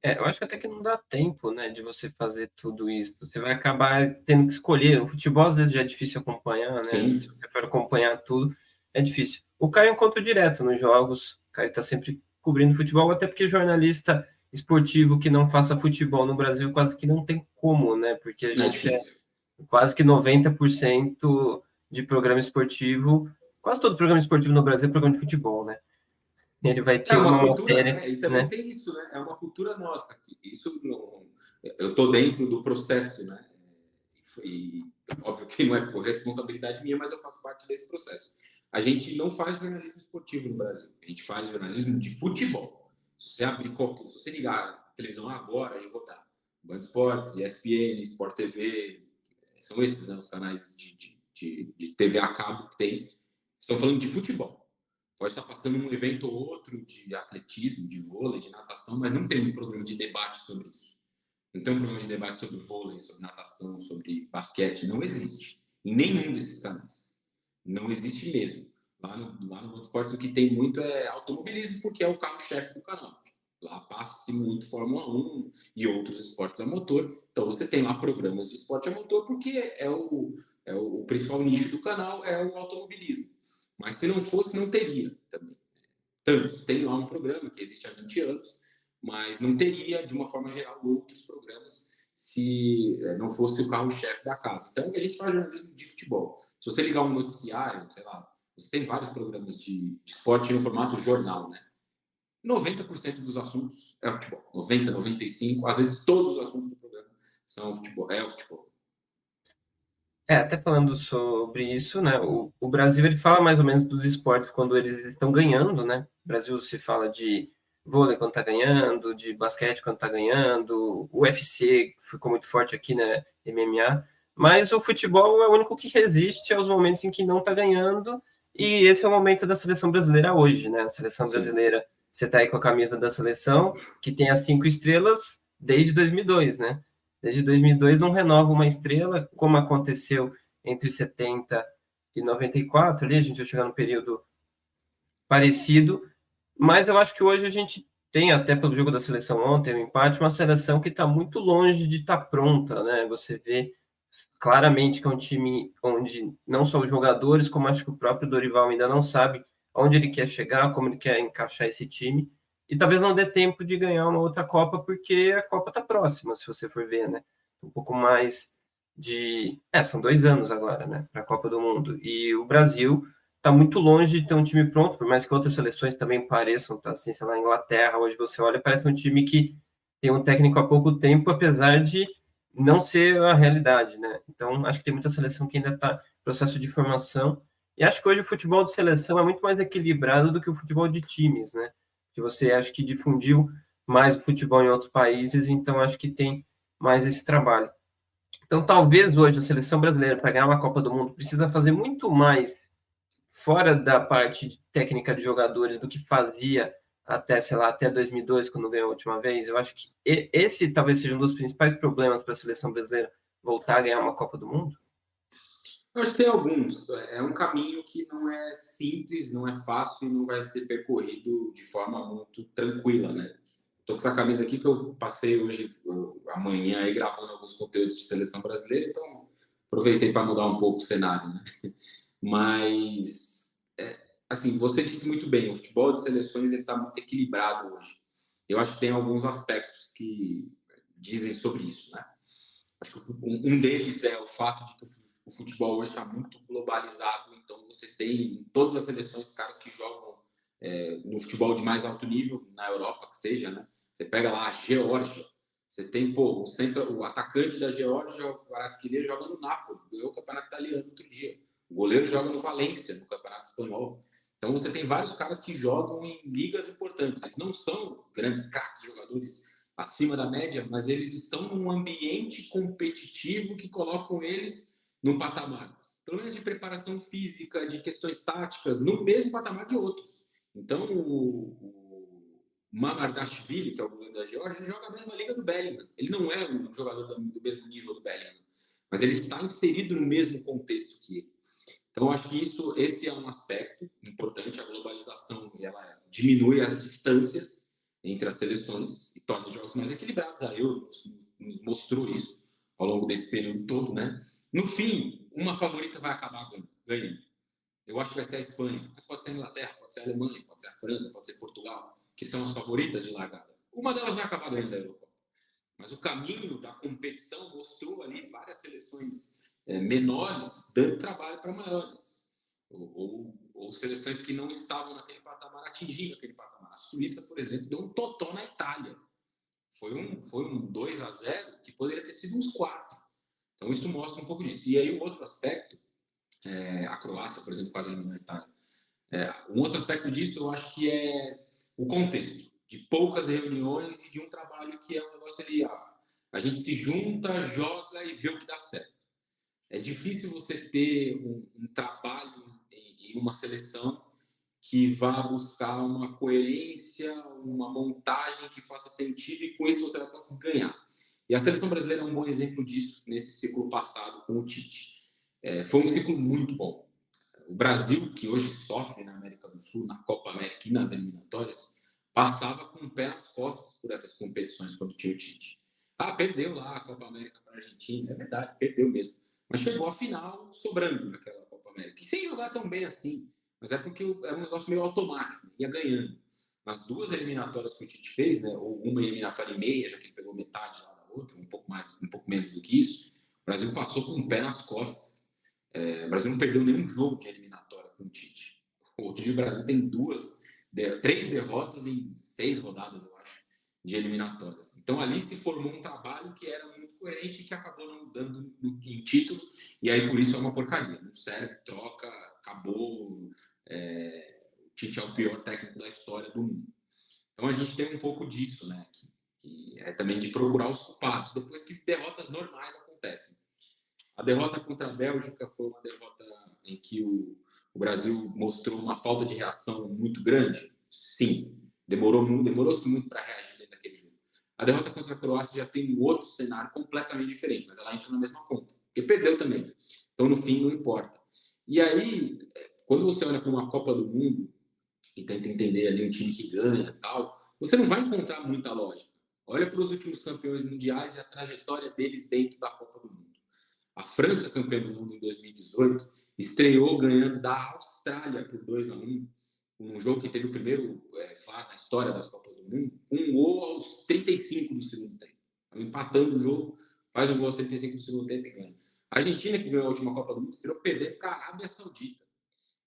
A: Eu acho que até que não dá tempo, né, de você fazer tudo isso. Você vai acabar tendo que escolher. O futebol às vezes já é difícil acompanhar, né? Se
B: Sim,
A: você for acompanhar tudo, é difícil. O Caio encontra direto nos jogos. O Caio está sempre cobrindo futebol, até porque jornalista esportivo que não faça futebol no Brasil quase que não tem como, né? Porque a
B: Não é
A: gente é
B: difícil.
A: quase que 90% de programa esportivo, quase todo programa esportivo no Brasil é programa de futebol, né? Ele vai
B: É
A: ter
B: uma
A: uma
B: cultura,
A: matéria,
B: e também
A: né?
B: tem isso, né? É uma cultura nossa. Isso não, eu estou dentro do processo, né? E óbvio que não é responsabilidade minha, mas eu faço parte desse processo. A gente não faz jornalismo esportivo no Brasil. A gente faz jornalismo de futebol. Se você abrir qualquer, se você ligar a televisão agora e botar Band Esportes, ESPN, Sport TV, são esses, né, os canais de TV a cabo que tem. Estão falando de futebol. Pode estar passando um evento ou outro de atletismo, de vôlei, de natação, mas não tem um programa de debate sobre isso. Não tem um programa de debate sobre vôlei, sobre natação, sobre basquete. Não existe. Em nenhum desses canais. Não existe mesmo. Lá no Mundo Esportes o que tem muito é automobilismo, porque é o carro-chefe do canal. Lá passa-se muito Fórmula 1 e outros esportes a motor. Então você tem lá programas de esporte a motor, porque é o principal nicho do canal, é o automobilismo. Mas se não fosse, não teria também. Tantos. Tem lá um programa que existe há 20 anos, mas não teria, de uma forma geral, outros programas se não fosse o carro-chefe da casa. Então, a gente faz jornalismo de futebol. Se você ligar um noticiário, sei lá, você tem vários programas de esporte no formato jornal, né? 90% dos assuntos é futebol. 90, 95, às vezes todos os assuntos do programa são futebol. É o futebol.
A: Até falando sobre isso, né? O Brasil ele fala mais ou menos dos esportes quando eles estão ganhando, né? O Brasil se fala de vôlei quando tá ganhando, de basquete quando tá ganhando, o UFC ficou muito forte aqui, né? MMA, mas o futebol é o único que resiste aos momentos em que não tá ganhando, e esse é o momento da seleção brasileira hoje, né? A seleção
B: Sim.
A: brasileira, você tá aí com a camisa da seleção, que tem as 5 estrelas desde 2002, né? Desde 2002 não renova uma estrela, como aconteceu entre 70 e 94, ali a gente vai chegar num período parecido, mas eu acho que hoje a gente tem, até pelo jogo da seleção ontem, o empate, uma seleção que está muito longe de estar pronta, né? Você vê claramente que é um time onde não só os jogadores, como acho que o próprio Dorival ainda não sabe onde ele quer chegar, como ele quer encaixar esse time, e talvez não dê tempo de ganhar uma outra Copa, porque a Copa está próxima, se você for ver, né? Um pouco mais de. São 2 anos agora, né? Para a Copa do Mundo. E o Brasil está muito longe de ter um time pronto, por mais que outras seleções também pareçam, tá assim, sei lá, Inglaterra, hoje você olha, parece um time que tem um técnico há pouco tempo, apesar de não ser a realidade, né? Então, acho que tem muita seleção que ainda está em processo de formação. E acho que hoje o futebol de seleção é muito mais equilibrado do que o futebol de times, né? Que você acho que difundiu mais o futebol em outros países, então acho que tem mais esse trabalho. Então, talvez hoje a seleção brasileira, para ganhar uma Copa do Mundo, precisa fazer muito mais fora da parte técnica de jogadores do que fazia até, sei lá, até 2002, quando ganhou a última vez. Eu acho que esse talvez seja um dos principais problemas para a seleção brasileira voltar a ganhar uma Copa do Mundo.
B: Eu acho que tem alguns. É um caminho que não é simples, não é fácil e não vai ser percorrido de forma muito tranquila, né? Estou com essa camisa aqui que eu passei hoje, amanhã, aí, gravando alguns conteúdos de seleção brasileira, então aproveitei para mudar um pouco o cenário, né? Mas, assim, você disse muito bem, o futebol de seleções está muito equilibrado hoje. Eu acho que tem alguns aspectos que dizem sobre isso, né? Acho que um deles é o fato de que o futebol hoje está muito globalizado, então você tem em todas as seleções caras que jogam no futebol de mais alto nível, na Europa que seja, né? Você pega lá a Geórgia, você tem, pô, o atacante da Geórgia, o Kvaratskhelia, joga no Napoli, ganhou o campeonato italiano outro dia. O goleiro joga no Valência, no campeonato espanhol. Então você tem vários caras que jogam em ligas importantes. Eles não são grandes craques jogadores acima da média, mas eles estão num ambiente competitivo que colocam eles num patamar, pelo menos de preparação física, de questões táticas, no mesmo patamar de outros. Então, o Mamardashvili, que é o goleiro da Geórgia, ele joga a mesma liga do Bellingham. Ele não é um jogador do mesmo nível do Bellingham, mas ele está inserido no mesmo contexto que ele. Então, acho que esse é um aspecto importante. A globalização ela diminui as distâncias entre as seleções e torna os jogos mais equilibrados. A Euro nos mostrou isso ao longo desse período todo, né? No fim, uma favorita vai acabar ganhando. Eu acho que vai ser a Espanha, mas pode ser a Inglaterra, pode ser a Alemanha, pode ser a França, pode ser Portugal, que são as favoritas de largada. Uma delas vai acabar ganhando a Eurocopa. Mas o caminho da competição mostrou ali várias seleções menores dando trabalho para maiores. Ou seleções que não estavam naquele patamar atingindo aquele patamar. A Suíça, por exemplo, deu um totó na Itália. Foi um 2-0 que poderia ter sido uns 4. Então isso mostra um pouco disso. E aí o outro aspecto, a Croácia, por exemplo, quase eliminou a Itália. Um outro aspecto disso eu acho que é o contexto, de poucas reuniões e de um trabalho que é um negócio ali, a gente se junta, joga e vê o que dá certo. É difícil você ter um trabalho em uma seleção que vá buscar uma coerência, uma montagem que faça sentido e com isso você vai conseguir ganhar. E a seleção brasileira é um bom exemplo disso nesse ciclo passado com o Tite. Foi um ciclo muito bom. O Brasil, que hoje sofre na América do Sul, na Copa América e nas eliminatórias, passava com o pé nas costas por essas competições quando tinha o Tite. Perdeu lá a Copa América para a Argentina, é verdade, perdeu mesmo. Mas chegou à final sobrando naquela Copa América. E sem jogar tão bem assim, mas é porque era um negócio meio automático, ia ganhando. Nas 2 eliminatórias que o Tite fez, né, ou uma eliminatória e meia, já que ele pegou metade lá da outra, um pouco menos do que isso, o Brasil passou com o pé nas costas. O Brasil não perdeu nenhum jogo de eliminatória com o Tite. Hoje o Brasil tem 3 derrotas em 6 rodadas, eu acho, de eliminatórias. Então ali se formou um trabalho que era muito coerente e que acabou não dando em título, e aí por isso é uma porcaria. Não serve, troca, acabou. O Tite é o pior técnico da história do mundo. Então a gente tem um pouco disso, né? Que é também de procurar os culpados, depois que derrotas normais acontecem. A derrota contra a Bélgica foi uma derrota em que o Brasil mostrou uma falta de reação muito grande? Sim. Demorou-se muito para reagir dentro daquele jogo. A derrota contra a Croácia já tem um outro cenário completamente diferente, mas ela entra na mesma conta. Porque perdeu também. Então, no fim, não importa. E aí, quando você olha para uma Copa do Mundo e tenta entender ali um time que ganha e tal, você não vai encontrar muita lógica. Olha para os últimos campeões mundiais e a trajetória deles dentro da Copa do Mundo. A França, campeã do mundo em 2018, estreou ganhando da Austrália por 2-1, um jogo que teve o primeiro VAR na história das Copas do Mundo, um gol aos 35 do segundo tempo. Empatando o jogo, faz um gol aos 35 do segundo tempo e ganha. A Argentina, que ganhou a última Copa do Mundo, estreou perder para a Arábia Saudita.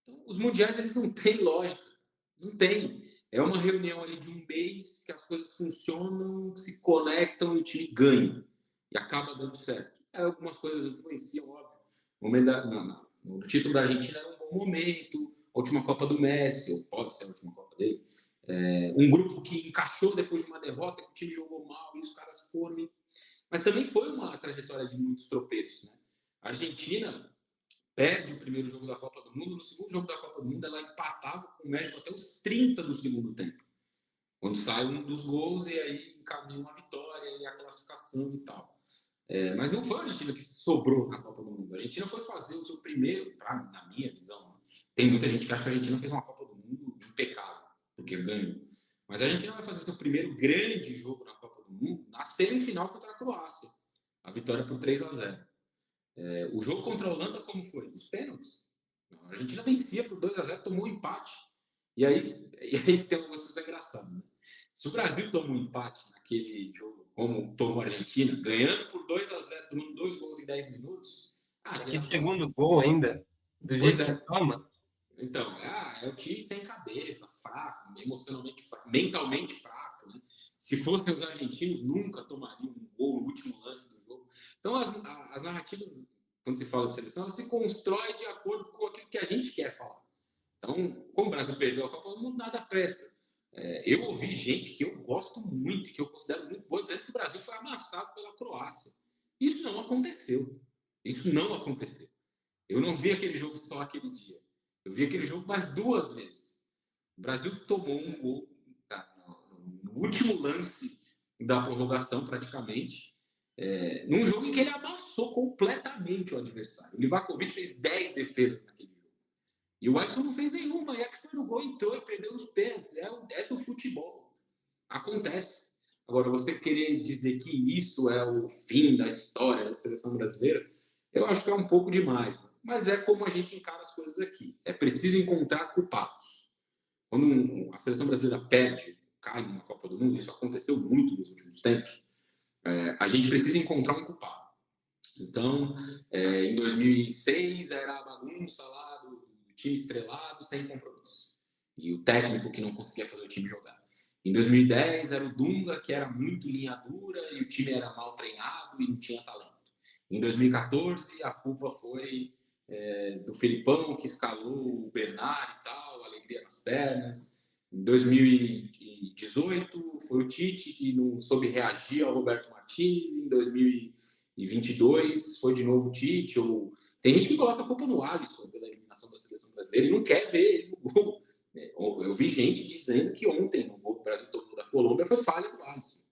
B: Então, os mundiais, eles não têm lógica. Não tem. É uma reunião ali de um mês que as coisas funcionam, se conectam e o time ganha. E acaba dando certo. Algumas coisas influenciam, óbvio. O título da Argentina era um bom momento, a última Copa do Messi, ou pode ser a última Copa dele. Um grupo que encaixou depois de uma derrota, que o time jogou mal e os caras foram. Mas também foi uma trajetória de muitos tropeços. Né? A Argentina perde o primeiro jogo da Copa do Mundo, no segundo jogo da Copa do Mundo ela empatava com o México até os 30 do segundo tempo. Quando sai um dos gols e aí encaminha uma vitória e a classificação e tal. Mas não foi a Argentina que sobrou na Copa do Mundo. A Argentina foi fazer o seu primeiro, na minha visão. Né? Tem muita gente que acha que a Argentina fez uma Copa do Mundo impecável, porque ganhou. Mas a Argentina vai fazer seu primeiro grande jogo na Copa do Mundo na semifinal contra a Croácia. A vitória por 3-0. O jogo contra a Holanda, como foi? Os pênaltis. A Argentina vencia por 2-0, tomou um empate. E aí tem uma coisa engraçada. Né? Se o Brasil toma um empate naquele jogo, como tomou a Argentina, ganhando por 2-0, tomando 2 gols em 10 minutos.
A: Aquele segundo gol ainda, do jeito que toma.
B: Então, é o time sem cabeça, fraco, emocionalmente fraco, mentalmente fraco. Né? Se fossem os argentinos, nunca tomariam um gol no último lance do jogo. Então, as narrativas, quando se fala de seleção, elas se constroem de acordo com aquilo que a gente quer falar. Então, como o Brasil perdeu a Copa do Mundo, nada presta. Eu ouvi gente que eu gosto muito, que eu considero muito boa, dizendo que o Brasil foi amassado pela Croácia. Isso não aconteceu. Isso não aconteceu. Eu não vi aquele jogo só aquele dia. Eu vi aquele jogo mais 2 vezes. O Brasil tomou um gol no último lance da prorrogação, praticamente, num jogo em que ele amassou completamente o adversário. O Livakovic fez 10 defesas naquele jogo. E o Alisson não fez nenhuma. E a que foi no gol entrou e perdeu os pênaltis. É do futebol. Acontece. Agora, você querer dizer que isso é o fim da história da seleção brasileira, eu acho que é um pouco demais. Né? Mas é como a gente encara as coisas aqui. É preciso encontrar culpados. Quando a seleção brasileira perde, cai numa Copa do Mundo, isso aconteceu muito nos últimos tempos, a gente precisa encontrar um culpado. Então, em 2006 era a bagunça lá do time estrelado sem compromisso. E o técnico que não conseguia fazer o time jogar. Em 2010 era o Dunga, que era muito linha dura e o time era mal treinado e não tinha talento. Em 2014 a culpa foi do Felipão, que escalou o Bernard e tal, alegria nas pernas. Em 2018 foi o Tite, que não soube reagir ao Roberto Martins. Em 2022 foi de novo o Tite. Tem gente que coloca a culpa no Alisson pela eliminação da seleção brasileira e não quer ver ele no gol. Eu vi gente dizendo que ontem no gol do Brasil tomou da Colômbia foi falha do Alisson.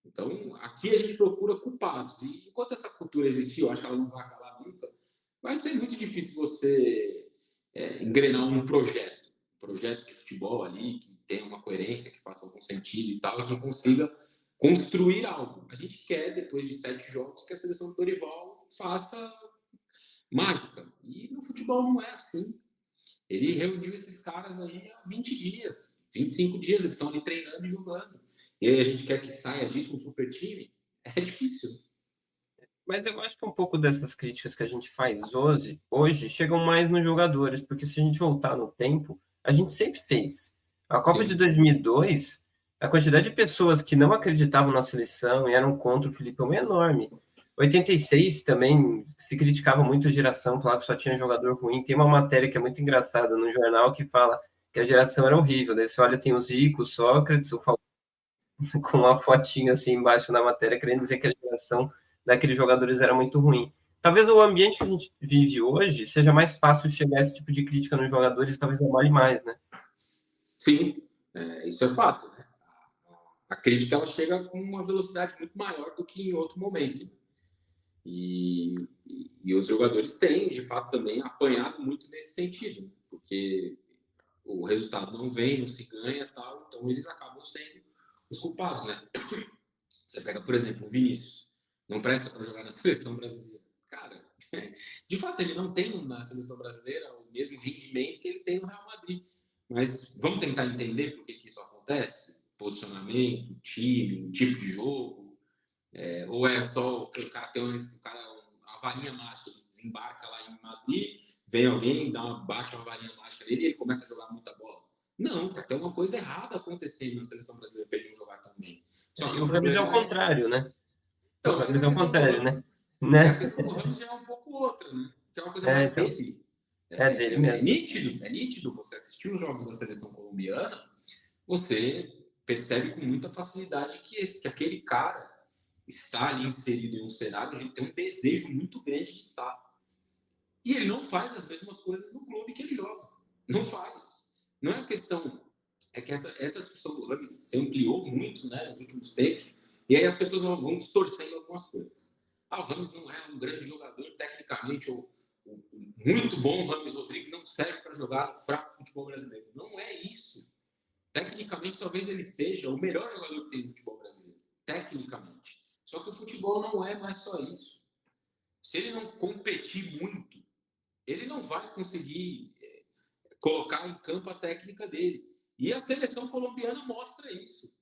B: Então, aqui a gente procura culpados. E enquanto essa cultura existir, eu acho que ela não vai acabar nunca, vai ser muito difícil você engrenar um projeto de futebol ali, que tenha uma coerência, que faça algum sentido e tal, e que consiga construir algo. A gente quer, depois de 7 jogos, que a seleção do Dorival faça mágica. E no futebol não é assim. Ele reuniu esses caras aí há 20 dias, 25 dias, eles estão ali treinando e jogando. E aí a gente quer que saia disso um super time? É difícil.
A: Mas eu acho que um pouco dessas críticas que a gente faz hoje chegam mais nos jogadores, porque se a gente voltar no tempo, a gente sempre fez. A Copa de 2002, a quantidade de pessoas que não acreditavam na seleção e eram contra o Filipão é enorme. 86 também se criticava muito a geração, falava que só tinha jogador ruim. Tem uma matéria que é muito engraçada no jornal que fala que a geração era horrível. Daí você olha, tem o Zico, o Sócrates, o Falcão, com uma fotinha assim embaixo na matéria, querendo dizer que a geração daqueles jogadores era muito ruim. Talvez o ambiente que a gente vive hoje seja mais fácil chegar a esse tipo de crítica nos jogadores e talvez demore mais, né?
B: Sim, isso é fato, né? A crítica ela chega com uma velocidade muito maior do que em outro momento. E os jogadores têm, de fato, também apanhado muito nesse sentido, porque o resultado não vem, não se ganha tal, então eles acabam sendo os culpados, né? Você pega, por exemplo, o Vinícius, não presta para jogar na seleção brasileira. Cara, de fato, ele não tem na seleção brasileira o mesmo rendimento que ele tem no Real Madrid. Mas vamos tentar entender por que isso acontece? Posicionamento, time, tipo de jogo, ou é só o cara tem uma varinha mágica, ele desembarca lá em Madrid, vem alguém, bate uma varinha mágica nele e ele começa a jogar muita bola. Não, tem uma coisa errada acontecendo na seleção brasileira para ele não jogar tão bem.
A: Só que o Ramos é o contrário, né?
B: Então,
A: o Ramos é o contrário,
B: né? A questão do Ramos já é um pouco outra, né? Que é uma coisa mais dele.
A: É dele mesmo.
B: É nítido você assistir os jogos da seleção colombiana, você percebe com muita facilidade que aquele cara está ali inserido em um cenário, a gente tem um desejo muito grande de estar. E ele não faz as mesmas coisas no clube que ele joga. Não faz. Não é a questão... É que essa discussão do Ramos se ampliou muito, né, nos últimos tempos, e aí as pessoas vão distorcendo algumas coisas. O Ramos não é um grande jogador, tecnicamente, ou muito bom Rames Rodrigues não serve para jogar no fraco futebol brasileiro. Não é isso. Tecnicamente, talvez ele seja o melhor jogador que tem no futebol brasileiro. Tecnicamente. Só que o futebol não é mais só isso. Se ele não competir muito, ele não vai conseguir colocar em campo a técnica dele. E a seleção colombiana mostra isso.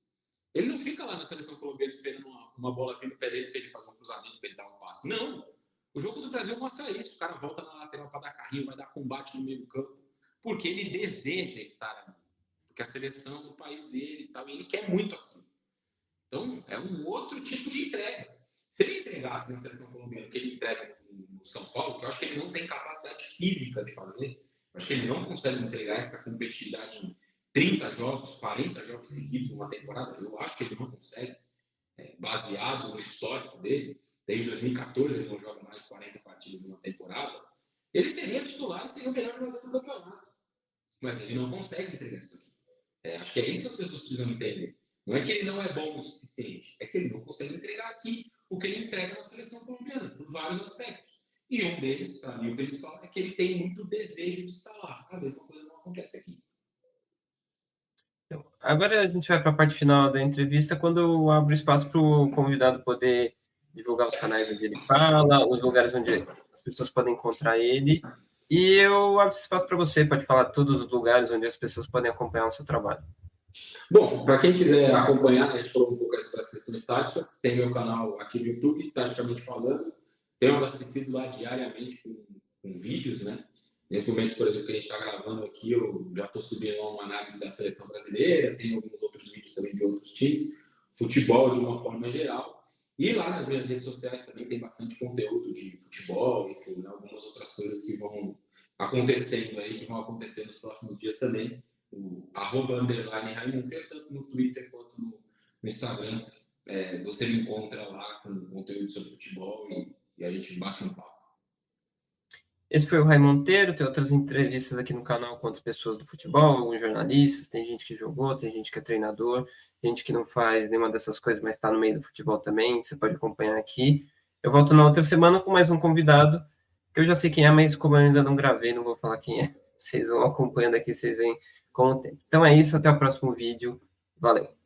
B: Ele não fica lá na seleção colombiana esperando uma bola vir no pé dele para ele fazer um cruzamento, para ele dar um passe. Não. O jogo do Brasil mostra isso. O cara volta na lateral para dar carrinho, vai dar combate no meio do campo, porque ele deseja estar ali. Porque a seleção do país dele e tal, e ele quer muito aquilo. Então, é um outro tipo de entrega. Se ele entregasse na seleção colombiana o que ele entrega no São Paulo, que eu acho que ele não tem capacidade física de fazer, eu acho que ele não consegue entregar essa competitividade em 30 jogos, 40 jogos seguidos numa temporada, eu acho que ele não consegue, baseado no histórico dele. Desde 2014 ele não joga mais de 40 partidas em uma temporada. Ele seria titular e seria o melhor jogador do campeonato. Mas ele não consegue entregar isso aqui. Acho que é isso que as pessoas precisam entender. Não é que ele não é bom o suficiente, é que ele não consegue entregar aqui o que ele entrega na seleção colombiana, por vários aspectos. E um deles, para mim, o principal, é que ele tem muito desejo de estar lá. A mesma coisa não acontece aqui.
A: Então, agora a gente vai para a parte final da entrevista, quando eu abro espaço para o convidado poder divulgar os canais onde ele fala, os lugares onde as pessoas podem encontrar ele. E eu abro espaço para você, pode falar todos os lugares onde as pessoas podem acompanhar o seu trabalho.
B: Bom, para quem quiser acompanhar, a gente falou um pouco sobre as questões táticas, tem meu canal aqui no YouTube, Taticamente Falando, tenho abastecido lá diariamente com vídeos, né? Nesse momento, por exemplo, que a gente está gravando aqui, eu já estou subindo uma análise da seleção brasileira, tem alguns outros vídeos também de outros times, futebol de uma forma geral. E lá nas minhas redes sociais também tem bastante conteúdo de futebol, enfim, né? Algumas outras coisas que vão acontecendo aí, que vão acontecer nos próximos dias também. O @_Raimonteiro, tanto no Twitter quanto no Instagram. Você me encontra lá com conteúdo sobre futebol e a gente bate um papo.
A: Esse foi o Raimundo Monteiro, tem outras entrevistas aqui no canal com outras pessoas do futebol, alguns jornalistas, tem gente que jogou, tem gente que é treinador, gente que não faz nenhuma dessas coisas, mas está no meio do futebol também, você pode acompanhar aqui. Eu volto na outra semana com mais um convidado, que eu já sei quem é, mas como eu ainda não gravei, não vou falar quem é. Vocês vão acompanhando aqui, vocês veem com o tempo. Então é isso, até o próximo vídeo. Valeu!